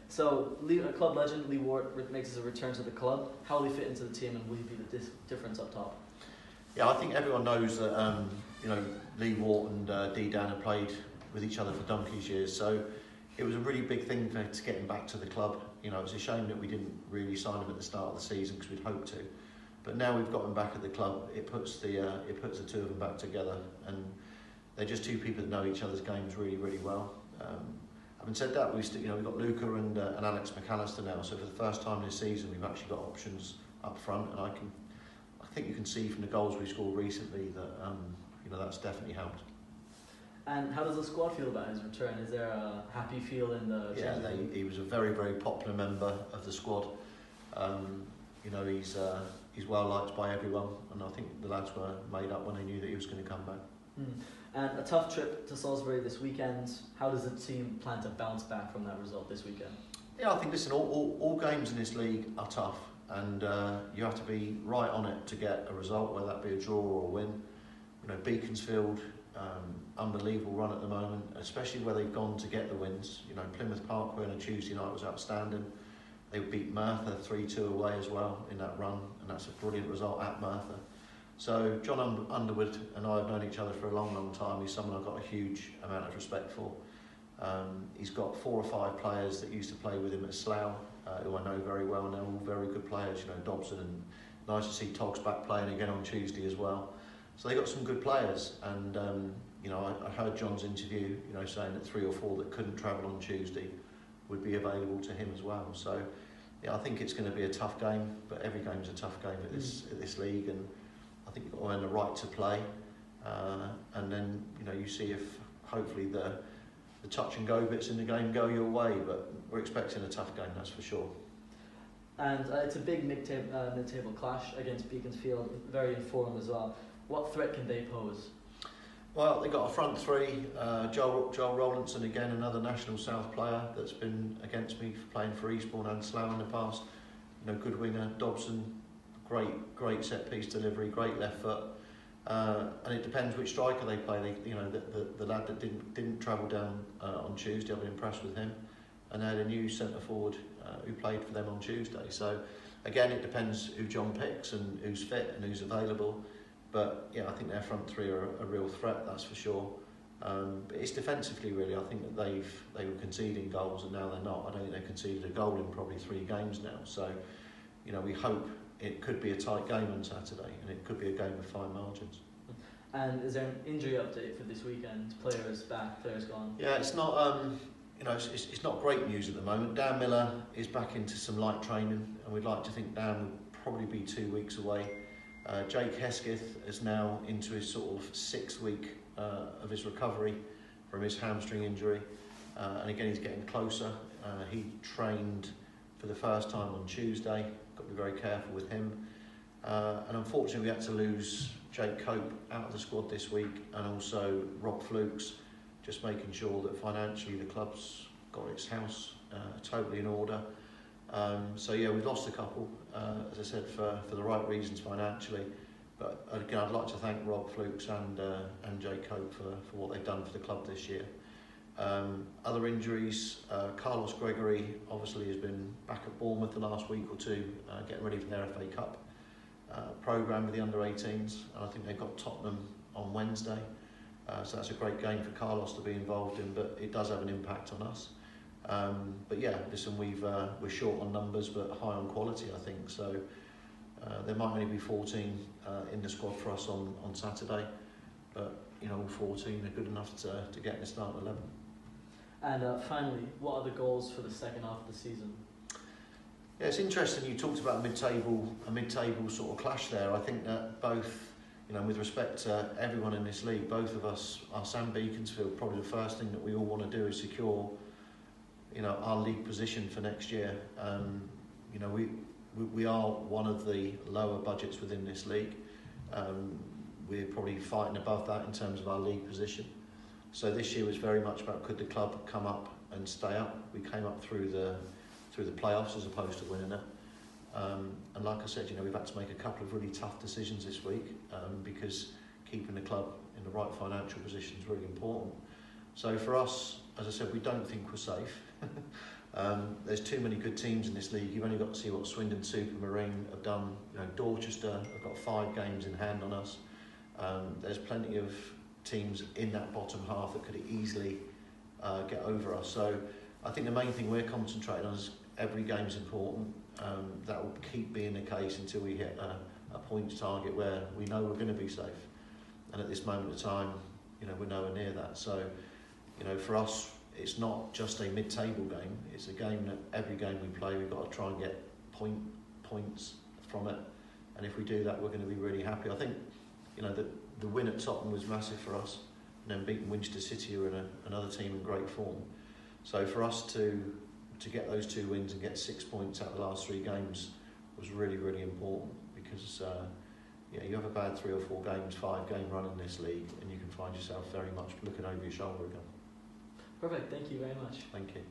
So, club legend Lee Wort makes his return to the club. How will he fit into the team, and will he be the difference up top? Yeah, I think everyone knows that Lee Wort and D-Dan have played with each other for donkey's years, so it was a really big thing to get him back to the club. You know, it's a shame that we didn't really sign him at the start of the season because we'd hoped to. But now we've got him back at the club, it puts the two of them back together, and they're just two people that know each other's games really, really well. Having said that, we've got Luca and Alex McAllister now. So for the first time this season, we've actually got options up front, and I think you can see from the goals we scored recently that that's definitely helped. And how does the squad feel about his return? Is there a happy feel in the? Yeah, he was a very, very popular member of the squad. He's well liked by everyone, and I think the lads were made up when they knew that he was going to come back. And a tough trip to Salisbury this weekend. How does the team plan to bounce back from that result this weekend? Yeah, I think all games in this league are tough, and you have to be right on it to get a result, whether that be a draw or a win. You know, Beaconsfield, unbelievable run at the moment, especially where they've gone to get the wins. You know, Plymouth Parkway on a Tuesday night was outstanding. They beat Merthyr 3-2 away as well in that run, and that's a brilliant result at Merthyr. So John Underwood and I have known each other for a long, long time. He's someone I've got a huge amount of respect for. He's got 4 or 5 players that used to play with him at Slough, who I know very well, and they're all very good players. You know, Dobson, and nice to see Togs back playing again on Tuesday as well. So they got some good players, and I heard John's interview, saying that 3 or 4 that couldn't travel on Tuesday would be available to him as well. So yeah, I think it's going to be a tough game, but every game's a tough game at this league, and I think you've got to earn the right to play, and then you see if hopefully the touch and go bits in the game go your way. But we're expecting a tough game, that's for sure. And it's a big mid-table clash against Beaconsfield, very informed as well. What threat can they pose? Well, they've got a front three. Joel Rowlandson, again, another National South player that's been against me playing for Eastbourne and Slough in the past. Good winger. Dobson, great set piece delivery, great left foot. And it depends which striker they play. The lad that didn't travel down on Tuesday, I've been impressed with him. And they had a new centre forward who played for them on Tuesday. So again, it depends who John picks and who's fit and who's available. But yeah, I think their front three are a real threat, that's for sure. But it's defensively, really. I think that they were conceding goals, and now they're not. I don't think they've conceded a goal in probably 3 games now. So, we hope it could be a tight game on Saturday, and it could be a game with fine margins. And is there an injury update for this weekend? Players back, players gone? Yeah, it's not. It's not great news at the moment. Dan Miller is back into some light training, and we'd like to think Dan will probably be 2 weeks away. Jake Hesketh is now into his sort of 6th week of his recovery from his hamstring injury, and again he's getting closer. He trained for the first time on Tuesday. Got to be very careful with him, and unfortunately we had to lose Jake Cope out of the squad this week, and also Rob Flukes, just making sure that financially the club's got its house totally in order. So yeah, we've lost a couple, as I said, for the right reasons financially. But again, I'd like to thank Rob Flukes and Jake Cope for what they've done for the club this year. Other injuries, Carlos Gregory obviously has been back at Bournemouth the last week or 2, getting ready for their FA Cup programme with the under-18s, and I think they've got Tottenham on Wednesday. So that's a great game for Carlos to be involved in, but it does have an impact on us. But yeah, listen, we're short on numbers but high on quality, I think. So there might only be 14 in the squad for us on Saturday, but all 14 are good enough to get in the starting 11. And finally, what are the goals for the second half of the season? Yeah, it's interesting. You talked about a mid-table sort of clash there. I think that both, with respect to everyone in this league, both of us and Beaconsfield, probably the first thing that we all want to do is secure our league position for next year. We are one of the lower budgets within this league. We're probably fighting above that in terms of our league position. So this year was very much about could the club come up and stay up. We came up through the playoffs as opposed to winning it. And like I said, we've had to make a couple of really tough decisions this week because keeping the club in the right financial position is really important. So for us, as I said, we don't think we're safe. There's too many good teams in this league. You've only got to see what Swindon Supermarine have done. You know, Dorchester have got 5 games in hand on us. There's plenty of teams in that bottom half that could easily get over us. So I think the main thing we're concentrating on is every game's important. That will keep being the case until we hit a points target where we know we're going to be safe. And at this moment of time, you know, we're nowhere near that. So, you know, for us, it's not just a mid-table game. It's a game that every game we play, we've got to try and get points from it. And if we do that, we're going to be really happy. I think, you know, the win at Tottenham was massive for us, and then beating Winchester City, who are another team in great form. So for us to get those 2 wins and get 6 points out of the last 3 games was really, really important, because yeah, you have a bad 3 or 4 games, 5-game run in this league, and you can find yourself very much looking over your shoulder again. Perfect, thank you very much. Thank you.